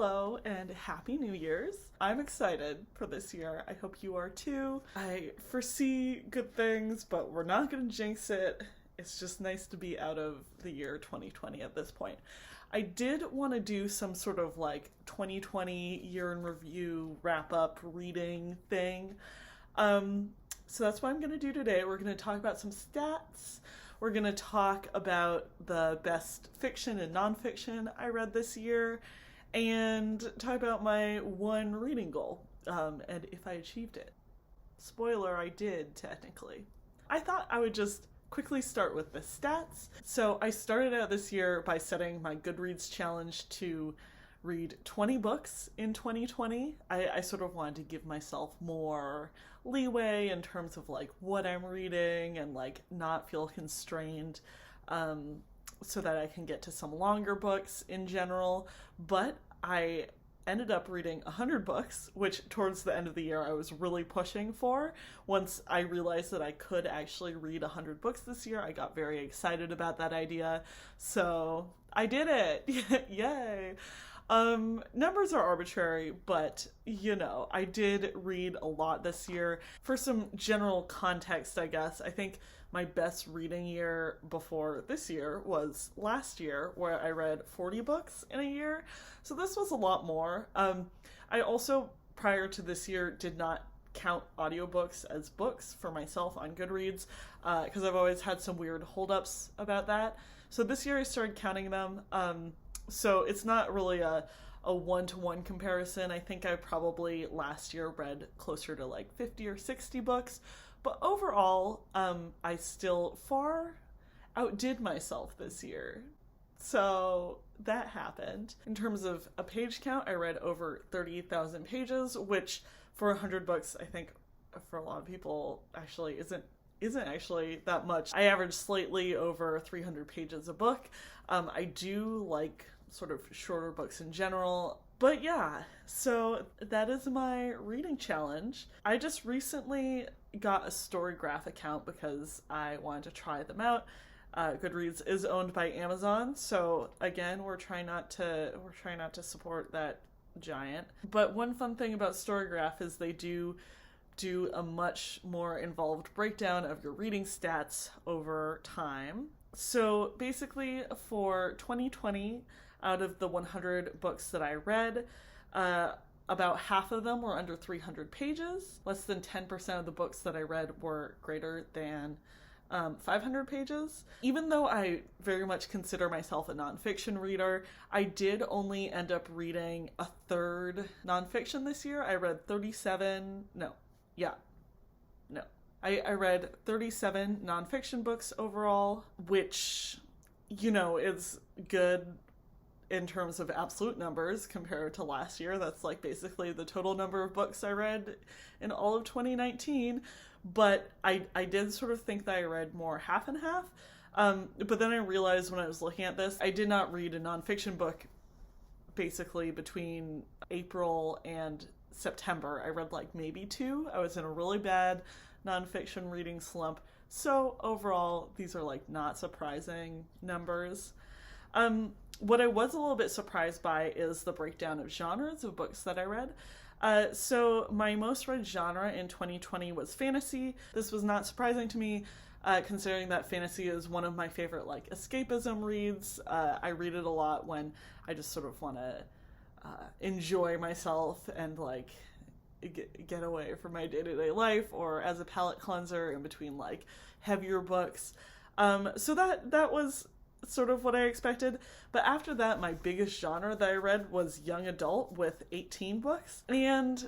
Hello and Happy New Year's. I'm excited for this year. I hope you are too. I foresee good things, but we're not going to jinx it. It's just nice to be out of the year 2020 at this point. I did want to do some sort of like 2020 year in review wrap up reading thing. So that's what I'm going to do today. We're going to talk about some stats. We're going to talk about the best fiction and nonfiction I read this year, and talk about my one reading goal, and if I achieved it. Spoiler, I did, technically. I thought I would just quickly start with the stats. So I started out this year by setting my Goodreads challenge to read 20 books in 2020. I sort of wanted to give myself more leeway in terms of like what I'm reading and like not feel constrained, so that I can get to some longer books in general. But I ended up reading 100 books, which towards the end of the year I was really pushing for. Once I realized that I could actually read 100 books this year, I got very excited about that idea. So I did it! Yay! Numbers are arbitrary, but, you know, I did read a lot this year. For some general context, I guess, I think my best reading year before this year was last year, where I read 40 books in a year. So this was a lot more. I also, prior to this year, did not count audiobooks as books for myself on Goodreads, because I've always had some weird holdups about that. So this year I started counting them. So it's not really a one-to-one comparison. I think I probably last year read closer to like 50 or 60 books. But overall, I still far outdid myself this year. So that happened. In terms of a page count, I read over 30,000 pages, which for 100 books, I think for a lot of people actually isn't actually that much. I average slightly over 300 pages a book. I do like sort of shorter books in general. But yeah, so that is my reading challenge. I just recently got a Storygraph account because I wanted to try them out. Goodreads is owned by Amazon, so again, we're trying not to support that giant. But one fun thing about Storygraph is they do a much more involved breakdown of your reading stats over time. So basically for 2020, out of the 100 books that I read, about half of them were under 300 pages. Less than 10% of the books that I read were greater than 500 pages. Even though I very much consider myself a nonfiction reader, I did only end up reading a third nonfiction this year. I read 37, no, yeah, no. I read 37 nonfiction books overall, which, you know, is good in terms of absolute numbers compared to last year. That's like basically the total number of books I read in all of 2019. But I did sort of think that I read more half and half. But then I realized when I was looking at this, I did not read a nonfiction book basically between April and September. I read like maybe 2. I was in a really bad nonfiction reading slump. So overall, these are like not surprising numbers. What I was a little bit surprised by is the breakdown of genres of books that I read. So my most read genre in 2020 was fantasy. This was not surprising to me, considering that fantasy is one of my favorite like escapism reads. I read it a lot when I just sort of want to enjoy myself and like get away from my day-to-day life, or as a palate cleanser in between like heavier books. So that was sort of what I expected. But after that, my biggest genre that I read was young adult with 18 books. And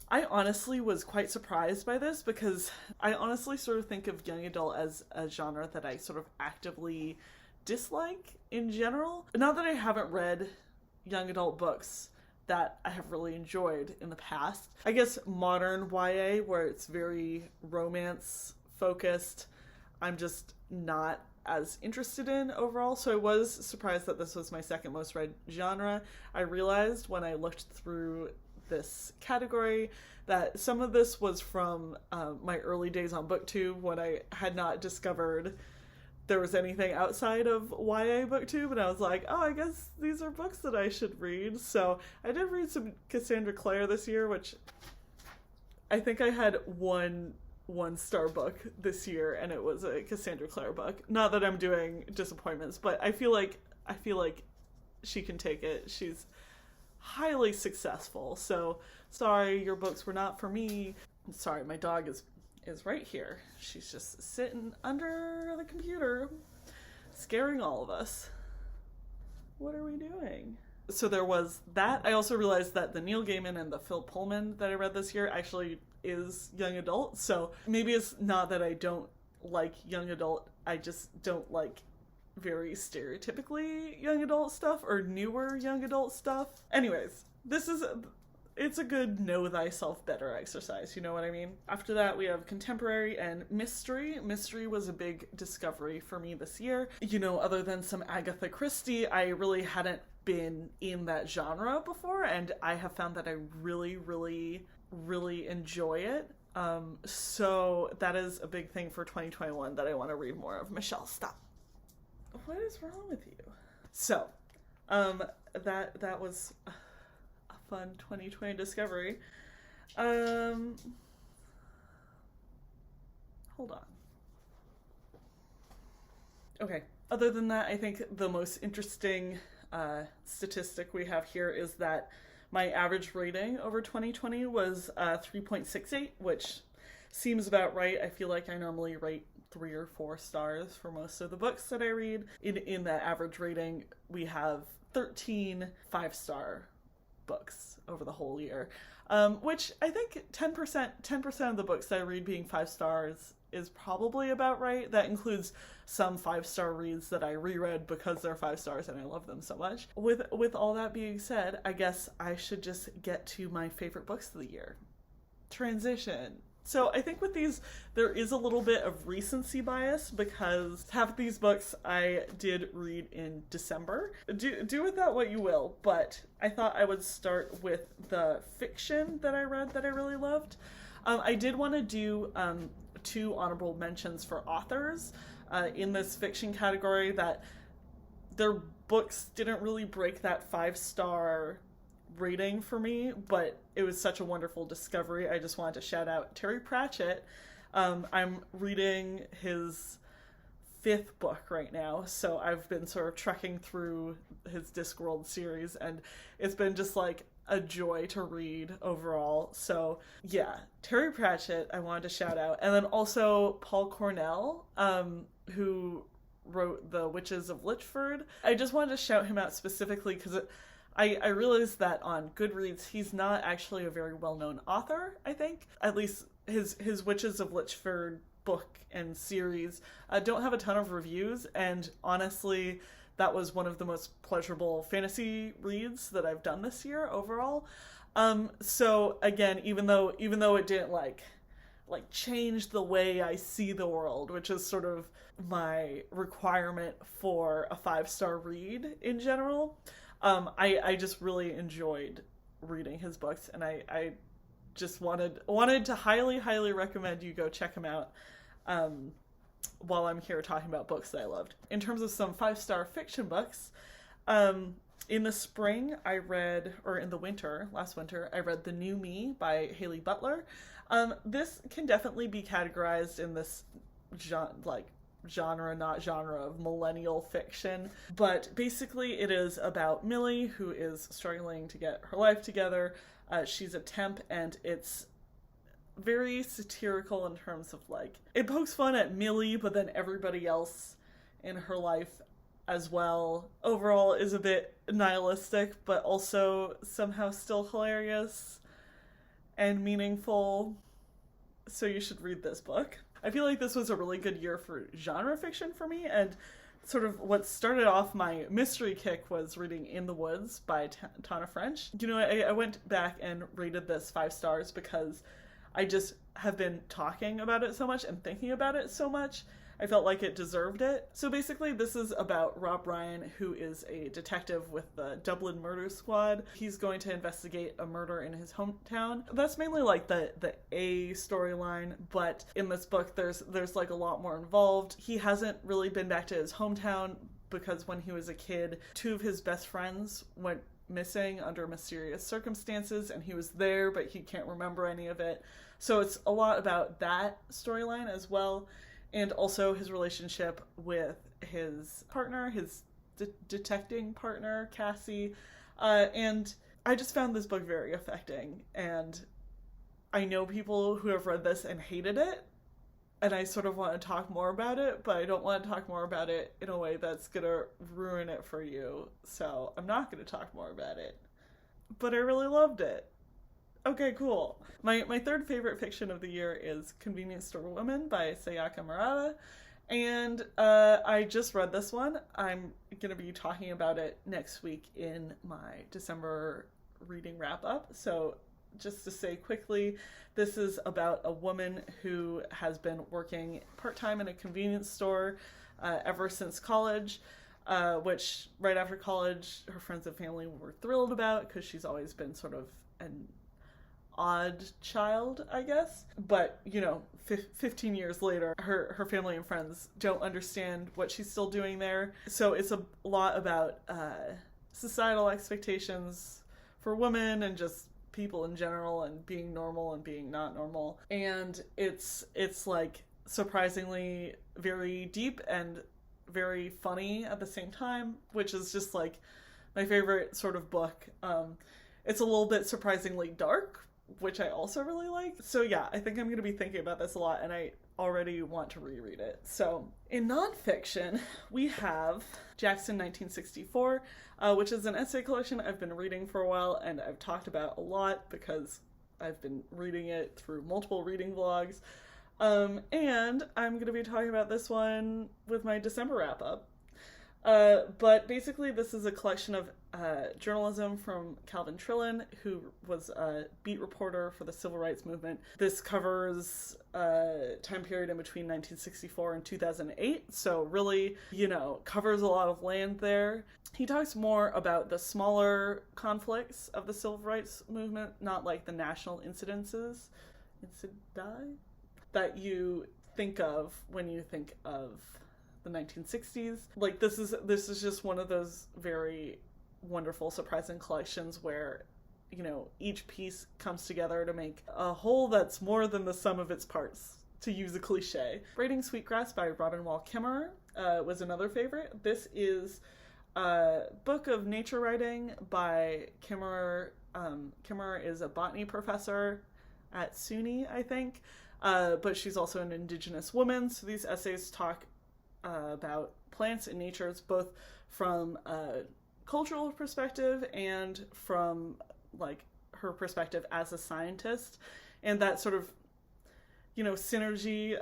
I honestly was quite surprised by this, because I honestly sort of think of young adult as a genre that I sort of actively dislike in general. Not that I haven't read young adult books that I have really enjoyed in the past. I guess modern YA, where it's very romance focused, I'm just not as interested in overall. So I was surprised that this was my second most read genre. I realized when I looked through this category that some of this was from my early days on BookTube, when I had not discovered there was anything outside of YA booktube, and I was like, oh, I guess these are books that I should read. So I did read some Cassandra Clare this year, which I think I had one-star book this year, and it was a Cassandra Clare book. Not that I'm doing disappointments, but I feel like she can take it. She's highly successful. So sorry, your books were not for me. Sorry, my dog is right here. She's just sitting under the computer, scaring all of us. What are we doing? So there was that. I also realized that the Neil Gaiman and the Phil Pullman that I read this year actually is young adult. So maybe it's not that I don't like young adult, I just don't like very stereotypically young adult stuff or newer young adult stuff. Anyways, it's a good know thyself better exercise, you know what I mean? After that, we have contemporary and mystery. Mystery was a big discovery for me this year. You know, other than some Agatha Christie, I really hadn't been in that genre before, and I have found that I really, really, really enjoy it. So that is a big thing for 2021 that I want to read more of. Michelle, stop. What is wrong with you? So, that was fun 2020 discovery. Hold on. Okay. Other than that, I think the most interesting statistic we have here is that my average rating over 2020 was 3.68, which seems about right. I feel like I normally rate 3 or 4 stars for most of the books that I read. In that average rating, we have 13 5-star books over the whole year, which I think 10% of the books that I read being 5 stars is probably about right. That includes some 5-star reads that I reread because they're 5 stars and I love them so much. With all that being said, I guess I should just get to my favorite books of the year. Transition. So I think with these, there is a little bit of recency bias because half of these books I did read in December. Do with that what you will, but I thought I would start with the fiction that I read that I really loved. I did want to do 2 honorable mentions for authors in this fiction category that their books didn't really break that 5-star rating for me, but it was such a wonderful discovery. I just wanted to shout out Terry Pratchett. I'm reading his 5th book right now, so I've been sort of trekking through his Discworld series, and it's been just like a joy to read overall. So yeah, Terry Pratchett I wanted to shout out, and then also Paul Cornell, who wrote The Witches of Lychford. I just wanted to shout him out specifically because I realized that on Goodreads, he's not actually a very well-known author, I think. At least his Witches of Lychford book and series don't have a ton of reviews, and honestly, that was one of the most pleasurable fantasy reads that I've done this year overall. So again, even though it didn't like change the way I see the world, which is sort of my requirement for a 5-star read in general, I just really enjoyed reading his books, and I just wanted to highly recommend you go check him out while I'm here talking about books that I loved. In terms of some 5-star fiction books, in the spring I read, or in the winter, last winter, I read The New Me by Halle Butler. This can definitely be categorized in this genre, not genre, of millennial fiction, but basically it is about Millie, who is struggling to get her life together. She's a temp, and it's very satirical in terms of it pokes fun at Millie, but then everybody else in her life as well. Overall is a bit nihilistic, but also somehow still hilarious and meaningful. So you should read this book. I feel like this was a really good year for genre fiction for me, and sort of what started off my mystery kick was reading In the Woods by Tana French. You know, I went back and rated this 5 stars because I just have been talking about it so much and thinking about it so much. I felt like it deserved it. So basically this is about Rob Ryan, who is a detective with the Dublin Murder Squad. He's going to investigate a murder in his hometown. That's mainly like the A storyline, but in this book there's like a lot more involved. He hasn't really been back to his hometown because when he was a kid, 2 of his best friends went missing under mysterious circumstances, and he was there but he can't remember any of it. So it's a lot about that storyline as well, and also his relationship with his partner, his detecting partner, Cassie. And I just found this book very affecting, and I know people who have read this and hated it, and I sort of want to talk more about it, but I don't want to talk more about it in a way that's going to ruin it for you, so I'm not going to talk more about it. But I really loved it. Okay, cool. My third favorite fiction of the year is Convenience Store Woman by Sayaka Murata, and I just read this one. I'm going to be talking about it next week in my December reading wrap-up, so just to say quickly, this is about a woman who has been working part-time in a convenience store ever since college, which right after college her friends and family were thrilled about because she's always been sort of an odd child, I guess. But, 15 years later, her family and friends don't understand what she's still doing there. So it's a lot about societal expectations for women and just people in general and being normal and being not normal. And it's like surprisingly very deep and very funny at the same time, which is just like my favorite sort of book. It's a little bit surprisingly dark, which I also really like. So yeah, I think I'm going to be thinking about this a lot, and I already want to reread it. So in nonfiction, we have Jackson 1964, which is an essay collection I've been reading for a while, and I've talked about a lot because I've been reading it through multiple reading vlogs. And I'm going to be talking about this one with my December wrap-up. But basically this is a collection of journalism from Calvin Trillin, who was a beat reporter for the civil rights movement. This covers time period in between 1964 and 2008, so really, covers a lot of land there. He talks more about the smaller conflicts of the civil rights movement, not like the national incidents that you think of when you think of the 1960s. Like this is just one of those very wonderful, surprising collections where, each piece comes together to make a whole that's more than the sum of its parts, to use a cliche. Braiding Sweetgrass by Robin Wall Kimmerer was another favorite. This is a book of nature writing by Kimmerer. Kimmerer is a botany professor at SUNY, I think, but she's also an Indigenous woman, so these essays talk about plants and nature. It's both from a cultural perspective and from like her perspective as a scientist, and that sort of synergy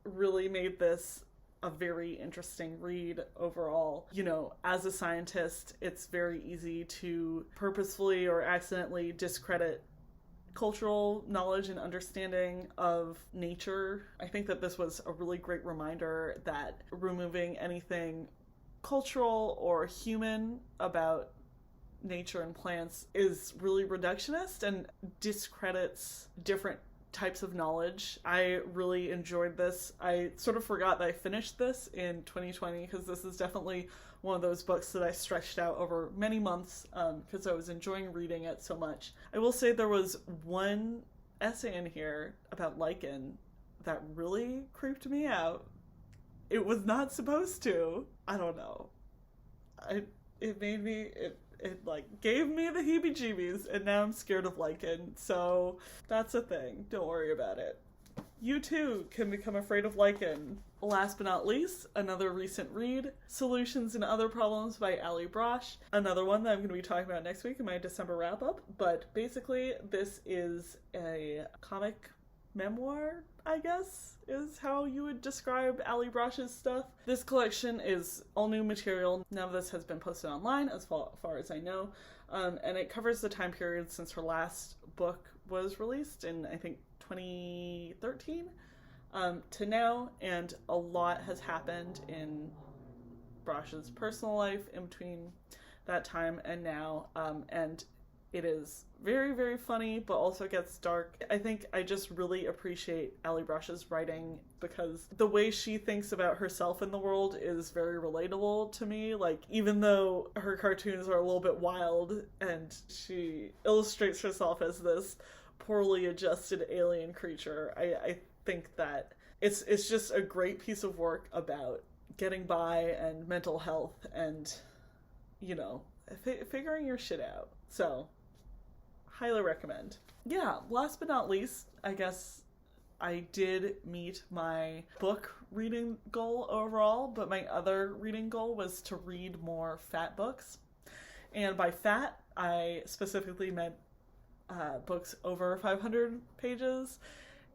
really made this a very interesting read overall. As a scientist, it's very easy to purposefully or accidentally discredit cultural knowledge and understanding of nature. I think that this was a really great reminder that removing anything cultural or human about nature and plants is really reductionist and discredits different types of knowledge. I really enjoyed this. I sort of forgot that I finished this in 2020 because this is definitely one of those books that I stretched out over many months because I was enjoying reading it so much. I will say there was one essay in here about lichen that really creeped me out. It was not supposed to. I don't know. It made me... It gave me the heebie-jeebies, and now I'm scared of lichen, so that's a thing. Don't worry about it. You too can become afraid of lichen. Last but not least, another recent read, Solutions and Other Problems by Allie Brosh. Another one that I'm going to be talking about next week in my December wrap-up, but basically this is a comic memoir, I guess, is how you would describe Allie Brosh's stuff. This collection is all new material. None of this has been posted online as far as I know, and it covers the time period since her last book was released in, I think, 2013. to now, and a lot has happened in Brosh's personal life in between that time and now, and it is very, very funny, but also gets dark. I think I just really appreciate Allie Brosh's writing because the way she thinks about herself in the world is very relatable to me. Like, even though her cartoons are a little bit wild and she illustrates herself as this poorly adjusted alien creature, I think that it's just a great piece of work about getting by and mental health and, you know, figuring your shit out. So, highly recommend. Yeah, last but not least, I guess I did meet my book reading goal overall, but my other reading goal was to read more fat books. And by fat, I specifically meant books over 500 pages.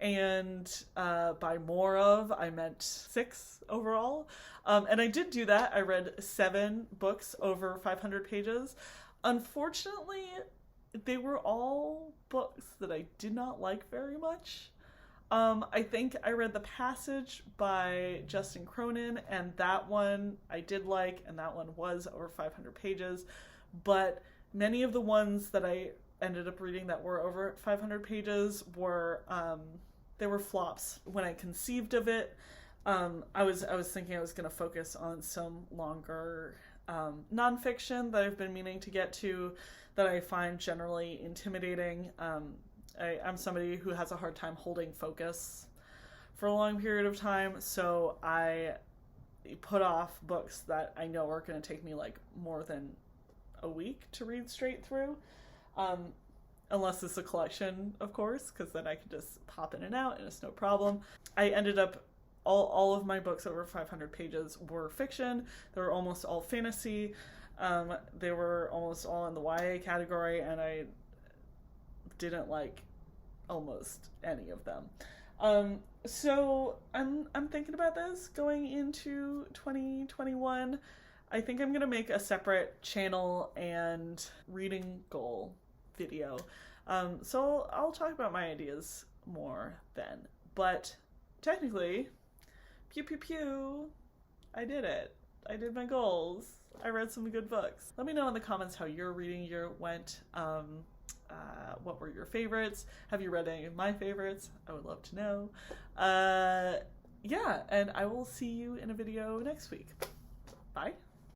And by more of, I meant 6 overall. And I did do that. I read 7 books over 500 pages. Unfortunately, they were all books that I did not like very much. I think I read The Passage by Justin Cronin, and that one I did like, and that one was over 500 pages. But many of the ones that I ended up reading that were over 500 pages were, they were flops. When I conceived of it, I was thinking I was going to focus on some longer nonfiction that I've been meaning to get to that I find generally intimidating. I'm somebody who has a hard time holding focus for a long period of time, so I put off books that I know are going to take me like more than a week to read straight through. Unless it's a collection, of course, because then I can just pop in and out and it's no problem. I ended up, all of my books over 500 pages were fiction. They were almost all fantasy. They were almost all in the YA category, and I didn't like almost any of them. So I'm thinking about this going into 2021. I think I'm gonna make a separate channel and reading goal video. So I'll talk about my ideas more then. But technically, pew pew pew, I did it. I did my goals. I read some good books. Let me know in the comments how your reading year went. What were your favorites? Have you read any of my favorites? I would love to know. Yeah, and I will see you in a video next week. Bye.